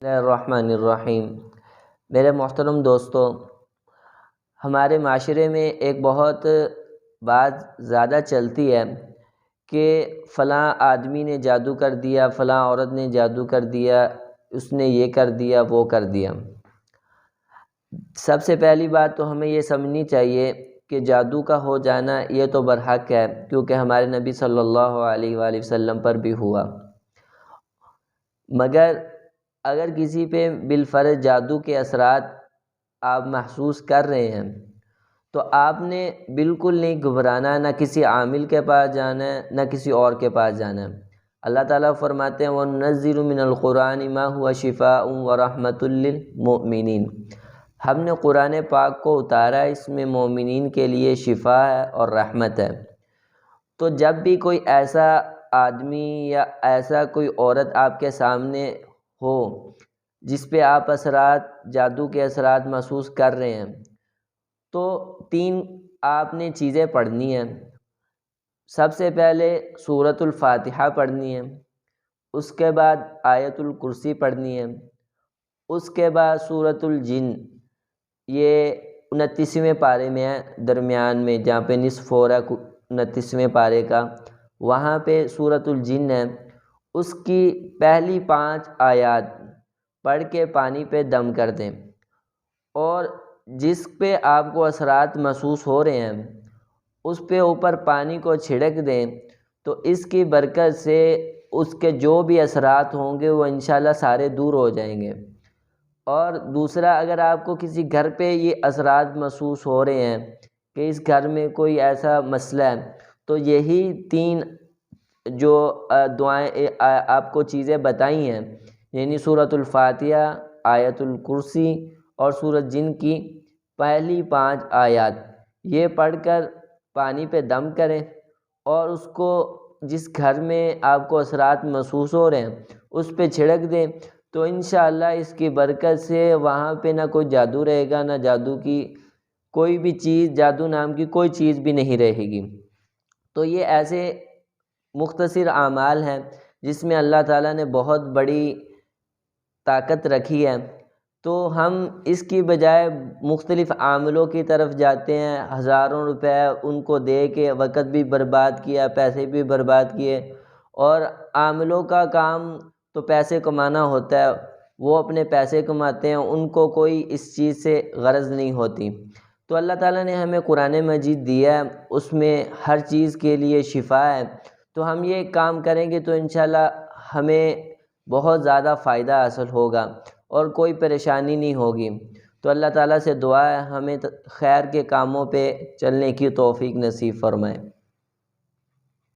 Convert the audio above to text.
بسم اللہ الرحمن الرحیم۔ میرے محترم دوستو، ہمارے معاشرے میں ایک بہت بات زیادہ چلتی ہے کہ فلاں آدمی نے جادو کر دیا، فلاں عورت نے جادو کر دیا، اس نے یہ کر دیا، وہ کر دیا۔ سب سے پہلی بات تو ہمیں یہ سمجھنی چاہیے کہ جادو کا ہو جانا یہ تو برحق ہے، کیونکہ ہمارے نبی صلی اللہ علیہ وآلہ وسلم پر بھی ہوا۔ مگر اگر کسی پہ بالفرض جادو کے اثرات آپ محسوس کر رہے ہیں تو آپ نے بالکل نہیں گھبرانا، نہ کسی عامل کے پاس جانا ہے، نہ کسی اور کے پاس جانا ہے۔ اللہ تعالیٰ فرماتے ہیں وَنُنَزِّلُ مِنَ الْقُرْآنِ مَا هُوَ شِفَاءٌ وَرَحْمَةٌ لِّلْمُؤْمِنِينَ۔ ہم نے قرآن پاک کو اتارا، اس میں مومنین کے لیے شفا ہے اور رحمت ہے۔ تو جب بھی کوئی ایسا آدمی یا ایسا کوئی عورت آپ کے سامنے ہو جس پہ آپ جادو کے اثرات محسوس کر رہے ہیں، تو 3 آپ نے چیزیں پڑھنی ہیں۔ سب سے پہلے سورۃ الفاتحہ پڑھنی ہے، اس کے بعد آیت الکرسی پڑھنی ہے، اس کے بعد سورۃ الجن، یہ 29ویں پارے میں ہے، درمیان میں جہاں پہ نصف ہو رہا ہے 29ویں پارے کا، وہاں پہ سورۃ الجن ہے۔ اس کی پہلی 5 آیات پڑھ کے پانی پہ دم کر دیں، اور جس پہ آپ کو اثرات محسوس ہو رہے ہیں اس پہ اوپر پانی کو چھڑک دیں، تو اس کی برکت سے اس کے جو بھی اثرات ہوں گے وہ انشاءاللہ سارے دور ہو جائیں گے۔ اور دوسرا، اگر آپ کو کسی گھر پہ یہ اثرات محسوس ہو رہے ہیں کہ اس گھر میں کوئی ایسا مسئلہ ہے، تو یہی 3 جو دعائیں آپ کو چیزیں بتائی ہیں، یعنی سورۃ الفاتحہ، آیت الکرسی اور سورۃ جن کی پہلی 5 آیات، یہ پڑھ کر پانی پہ دم کریں، اور اس کو جس گھر میں آپ کو اثرات محسوس ہو رہے ہیں اس پہ چھڑک دیں، تو انشاءاللہ اس کی برکت سے وہاں پہ نہ کوئی جادو رہے گا، نہ جادو کی کوئی بھی چیز، جادو نام کی کوئی چیز بھی نہیں رہے گی۔ تو یہ ایسے مختصر اعمال ہیں جس میں اللہ تعالیٰ نے بہت بڑی طاقت رکھی ہے۔ تو ہم اس کی بجائے مختلف عاملوں کی طرف جاتے ہیں، ہزاروں روپے ان کو دے کے وقت بھی برباد کیا، پیسے بھی برباد کیے، اور عاملوں کا کام تو پیسے کمانا ہوتا ہے، وہ اپنے پیسے کماتے ہیں، ان کو کوئی اس چیز سے غرض نہیں ہوتی۔ تو اللہ تعالیٰ نے ہمیں قرآن مجید دیا ہے، اس میں ہر چیز کے لیے شفا ہے۔ تو ہم یہ کام کریں گے تو انشاءاللہ ہمیں بہت زیادہ فائدہ حاصل ہوگا اور کوئی پریشانی نہیں ہوگی۔ تو اللہ تعالیٰ سے دعا ہے ہمیں خیر کے کاموں پہ چلنے کی توفیق نصیب فرمائے۔